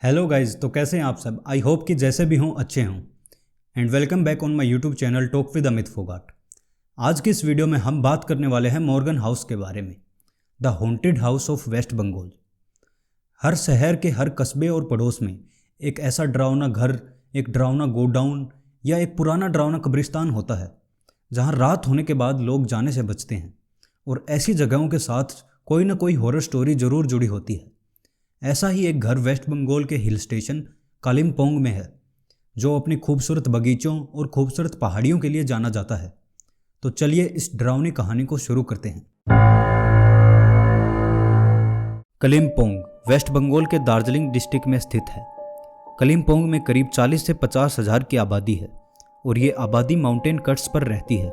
Hello guys, तो कैसे हैं आप सब। आई होप कि जैसे भी हों अच्छे हों and welcome back on my YouTube channel talk with Amit Phogat. आज की इस वीडियो में हम बात करने वाले हैं मॉर्गन हाउस के बारे में, the haunted house of West Bengal. हर शहर के हर कस्बे और पड़ोस में एक ऐसा डरावना घर, एक डरावना गोडाउन या एक पुराना डरावना कब्रिस्तान होता है जहां रात होने के बाद लोग जाने से बचते हैं। और ऐसी जगहों के साथ कोई ना कोई हॉरर स्टोरी जरूर जुड़ी होती है। ऐसा ही एक घर वेस्ट बंगाल के हिल स्टेशन कालिम्पोंग में है, जो अपनी खूबसूरत बगीचों और खूबसूरत पहाड़ियों के लिए जाना जाता है। तो चलिए इस डरावनी कहानी को शुरू करते हैं। कालिम्पोंग वेस्ट बंगाल के दार्जिलिंग डिस्ट्रिक्ट में स्थित है। कालिम्पोंग में करीब 40 से 50 हज़ार की आबादी है और ये आबादी माउंटेन कट्स पर रहती है।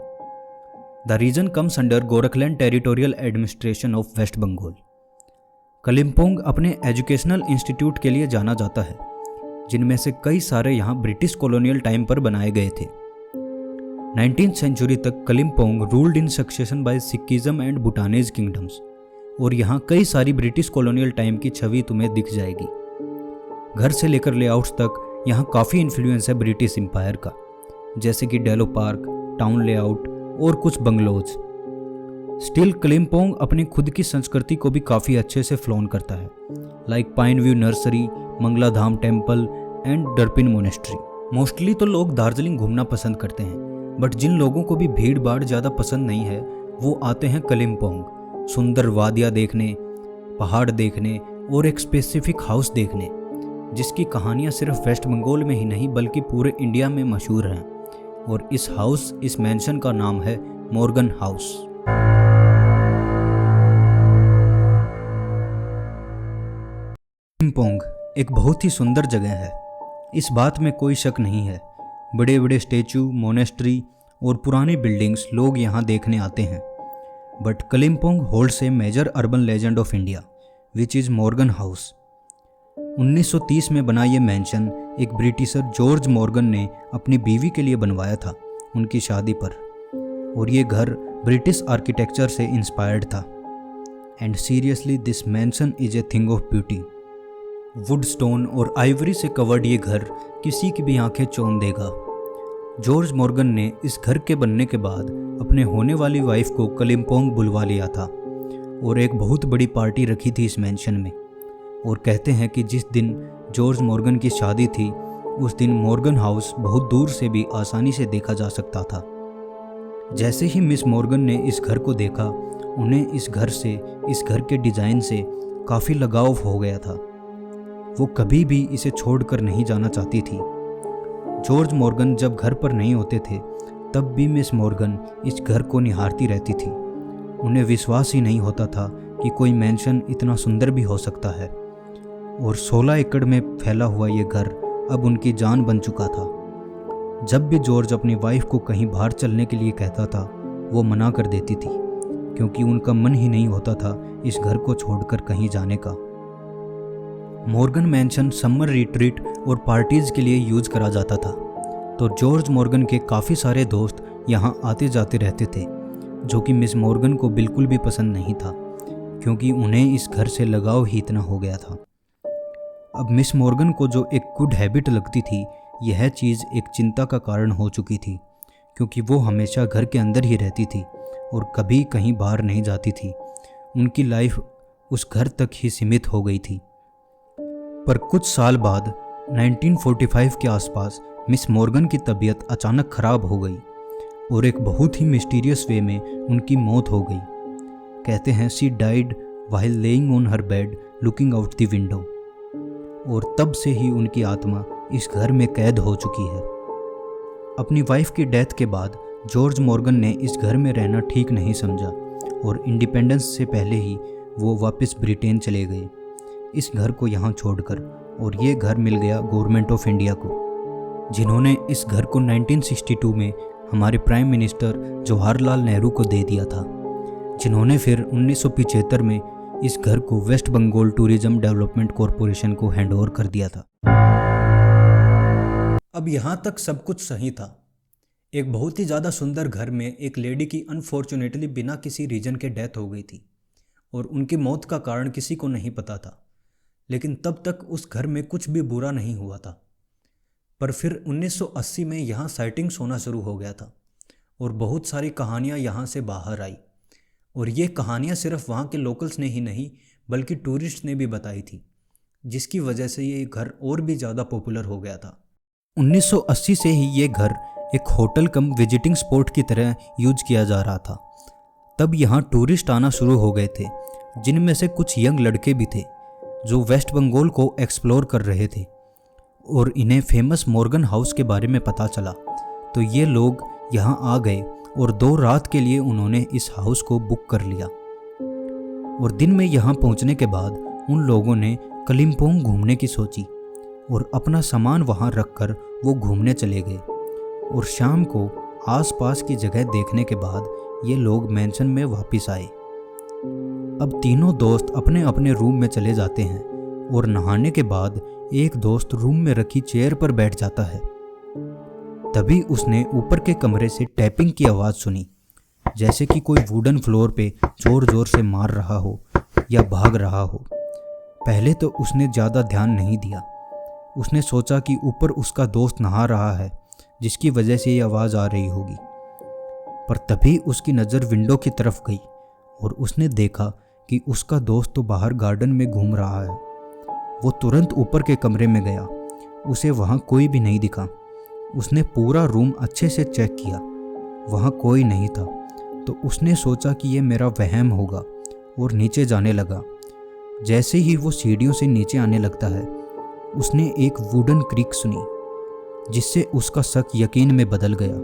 The region comes under Gorkhaland territorial administration of West Bengal. Kalimpong अपने एजुकेशनल इंस्टीट्यूट के लिए जाना जाता है, जिनमें से कई सारे यहाँ ब्रिटिश कॉलोनियल टाइम पर बनाए गए थे। 19th सेंचुरी तक Kalimpong ruled in succession by Sikhism and Bhutanese kingdoms, और यहाँ कई सारी ब्रिटिश कॉलोनियल टाइम की छवि तुम्हें दिख जाएगी। घर से लेकर लेआउट्स तक यहाँ काफ़ी इन्फ्लुएंस है ब्रिटिश एम्पायर का, जैसे कि डेलो पार्क, टाउन लेआउट और कुछ बंगलोज। स्टिल कालिम्पोंग अपनी खुद की संस्कृति को भी काफ़ी अच्छे से फ्लॉन करता है, like pine view nursery, Mangala Dham temple and Durpin monastery. Mostly तो लोग दार्जिलिंग घूमना पसंद करते हैं, बट जिन लोगों को भी भीड़ भाड़ ज़्यादा पसंद नहीं है वो आते हैं कालिम्पोंग सुंदर वादियाँ देखने, पहाड़ देखने और एक स्पेसिफिक हाउस देखने, जिसकी कहानियाँ सिर्फ वेस्ट बंगाल में ही नहीं बल्कि पूरे इंडिया में मशहूर हैं। और इस मैंशन का नाम है मॉर्गन हाउस। कालिम्पोंग एक बहुत ही सुंदर जगह है, इस बात में कोई शक नहीं है। बड़े बड़े स्टैचू, मोनेस्ट्री और पुरानी बिल्डिंग्स लोग यहाँ देखने आते हैं। But Kalimpong holds a major urban legend of India which is Morgan House. 1930 में बना ये मैंशन एक ब्रिटिशर जॉर्ज मॉर्गन ने अपनी बीवी के लिए बनवाया था उनकी शादी पर, और ये घर ब्रिटिश आर्किटेक्चर से इंस्पायर्ड था। And seriously this mention is a thing of beauty. Would, stone और आइवरी से कवर्ड ये घर किसी की भी आंखें चौंध देगा। जॉर्ज मॉर्गन ने इस घर के बनने के बाद अपने होने वाली वाइफ को कालिम्पोंग बुलवा लिया था और एक बहुत बड़ी पार्टी रखी थी इस मैंशन में। और कहते हैं कि जिस दिन जॉर्ज मॉर्गन की शादी थी उस दिन मॉर्गन हाउस बहुत दूर से भी आसानी से देखा जा सकता था। जैसे ही मिस मॉर्गन ने इस घर को देखा, उन्हें इस घर के डिज़ाइन से काफ़ी लगाव हो गया था। वो कभी भी इसे छोड़कर नहीं जाना चाहती थी। जॉर्ज मॉर्गन जब घर पर नहीं होते थे तब भी मिस मॉर्गन इस घर को निहारती रहती थी। उन्हें विश्वास ही नहीं होता था कि कोई मैंशन इतना सुंदर भी हो सकता है। और 16 एकड़ में फैला हुआ ये घर अब उनकी जान बन चुका था। जब भी जॉर्ज अपनी वाइफ को कहीं बाहर चलने के लिए कहता था वो मना कर देती थी, क्योंकि उनका मन ही नहीं होता था इस घर को छोड़कर कहीं जाने का। मॉर्गन मैंशन समर रिट्रीट और पार्टीज़ के लिए यूज़ करा जाता था, तो जॉर्ज मॉर्गन के काफ़ी सारे दोस्त यहाँ आते जाते रहते थे, जो कि मिस मॉर्गन को बिल्कुल भी पसंद नहीं था, क्योंकि उन्हें इस घर से लगाव ही इतना हो गया था। अब मिस मॉर्गन को जो एक गुड हैबिट लगती थी, यह चीज़ एक चिंता का कारण हो चुकी थी, क्योंकि वो हमेशा घर के अंदर ही रहती थी और कभी कहीं बाहर नहीं जाती थी। उनकी लाइफ उस घर तक ही सीमित हो गई थी। पर कुछ साल बाद 1945 के आसपास मिस मॉर्गन की तबीयत अचानक ख़राब हो गई और एक बहुत ही मिस्टीरियस वे में उनकी मौत हो गई। कहते हैं she died while laying on her bed looking out the window. और तब से ही उनकी आत्मा इस घर में कैद हो चुकी है। अपनी वाइफ की डेथ के बाद जॉर्ज मॉर्गन ने इस घर में रहना ठीक नहीं समझा और इंडिपेंडेंस से पहले ही वो वापस ब्रिटेन चले गए इस घर को यहाँ छोड़कर, और ये घर मिल गया गवर्नमेंट ऑफ इंडिया को, जिन्होंने इस घर को 1962 में हमारे प्राइम मिनिस्टर जवाहरलाल नेहरू को दे दिया था, जिन्होंने फिर 1975 में इस घर को West Bengal tourism development corporation को हैंडओवर कर दिया था। अब यहाँ तक सब कुछ सही था। एक बहुत ही ज़्यादा सुंदर घर में एक लेडी की अनफॉर्चुनेटली बिना किसी रीजन के डेथ हो गई थी और उनकी मौत का कारण किसी को नहीं पता था। लेकिन तब तक उस घर में कुछ भी बुरा नहीं हुआ था। पर फिर 1980 में यहाँ साइटिंग्स होना शुरू हो गया था और बहुत सारी कहानियाँ यहाँ से बाहर आई। और ये कहानियाँ सिर्फ वहाँ के लोकल्स ने ही नहीं बल्कि टूरिस्ट ने भी बताई थी, जिसकी वजह से ये घर और भी ज़्यादा पॉपुलर हो गया था। 1980 से ही ये घर एक होटल कम विजिटिंग स्पॉट की तरह यूज किया जा रहा था। तब यहाँ टूरिस्ट आना शुरू हो गए थे, जिनमें से कुछ यंग लड़के भी थे जो वेस्ट बंगाल को एक्सप्लोर कर रहे थे और इन्हें फेमस मॉर्गन हाउस के बारे में पता चला। तो ये लोग यहाँ आ गए और 2 रात के लिए उन्होंने इस हाउस को बुक कर लिया। और दिन में यहाँ पहुँचने के बाद उन लोगों ने कलिम्पोंग घूमने की सोची और अपना सामान वहाँ रखकर वो घूमने चले गए। और शाम को आसपास की जगह देखने के बाद ये लोग मैंशन में वापस आए। अब तीनों दोस्त अपने अपने रूम में चले जाते हैं और नहाने के बाद एक दोस्त रूम में रखी चेयर पर बैठ जाता है। तभी उसने ऊपर के कमरे से टैपिंग की आवाज़ सुनी, जैसे कि कोई वुडन फ्लोर पे जोर जोर से मार रहा हो या भाग रहा हो। पहले तो उसने ज़्यादा ध्यान नहीं दिया। उसने सोचा कि ऊपर उसका दोस्त नहा रहा है, जिसकी वजह से ये आवाज़ आ रही होगी। पर तभी उसकी नज़र विंडो की तरफ गई और उसने देखा कि उसका दोस्त तो बाहर गार्डन में घूम रहा है। वो तुरंत ऊपर के कमरे में गया। उसे वहाँ कोई भी नहीं दिखा। उसने पूरा रूम अच्छे से चेक किया, वहाँ कोई नहीं था। तो उसने सोचा कि ये मेरा वहम होगा और नीचे जाने लगा। जैसे ही वो सीढ़ियों से नीचे आने लगता है, उसने एक वुडन क्रीक सुनी, जिससे उसका शक यकीन में बदल गया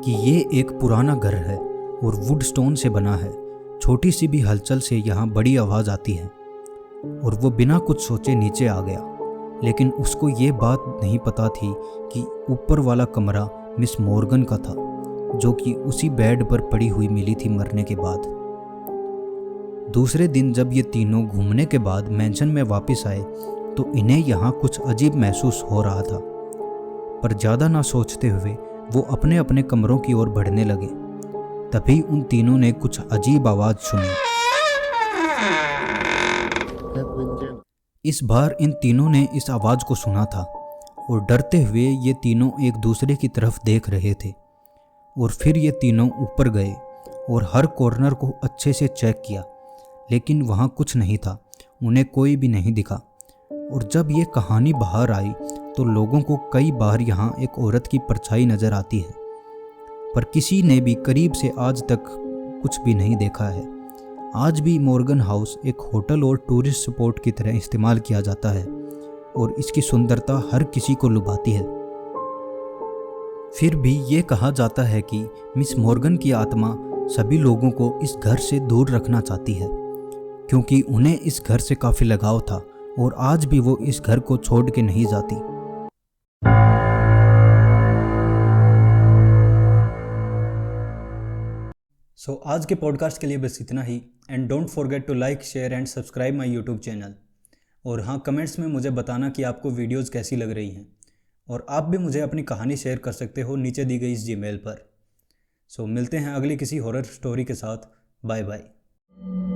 कि ये एक पुराना घर है और वुड स्टोन से बना है। छोटी सी भी हलचल से यहाँ बड़ी आवाज़ आती है। और वो बिना कुछ सोचे नीचे आ गया। लेकिन उसको ये बात नहीं पता थी कि ऊपर वाला कमरा मिस मॉर्गन का था, जो कि उसी बेड पर पड़ी हुई मिली थी मरने के बाद। दूसरे दिन जब ये तीनों घूमने के बाद मैंशन में वापस आए तो इन्हें यहाँ कुछ अजीब महसूस हो रहा था। पर ज़्यादा ना सोचते हुए वो अपने अपने कमरों की ओर बढ़ने लगे। तभी उन तीनों ने कुछ अजीब आवाज़ सुनी। इस बार इन तीनों ने इस आवाज़ को सुना था और डरते हुए ये तीनों एक दूसरे की तरफ देख रहे थे। और फिर ये तीनों ऊपर गए और हर कॉर्नर को अच्छे से चेक किया, लेकिन वहाँ कुछ नहीं था। उन्हें कोई भी नहीं दिखा। और जब ये कहानी बाहर आई तो लोगों को कई बार यहाँ एक औरत की परछाई नज़र आती है, पर किसी ने भी करीब से आज तक कुछ भी नहीं देखा है। आज भी मॉर्गन हाउस एक होटल और टूरिस्ट स्पॉट की तरह इस्तेमाल किया जाता है और इसकी सुंदरता हर किसी को लुभाती है। फिर भी ये कहा जाता है कि मिस मॉर्गन की आत्मा सभी लोगों को इस घर से दूर रखना चाहती है, क्योंकि उन्हें इस घर से काफ़ी लगाव था और आज भी वो इस घर को छोड़ के नहीं जाती। आज के पॉडकास्ट के लिए बस इतना ही। And don't forget to like, share and subscribe my YouTube channel. और हाँ, कमेंट्स में मुझे बताना कि आपको वीडियोज़ कैसी लग रही हैं। और आप भी मुझे अपनी कहानी शेयर कर सकते हो नीचे दी गई इस जीमेल पर। मिलते हैं अगली किसी हॉरर स्टोरी के साथ। Bye bye.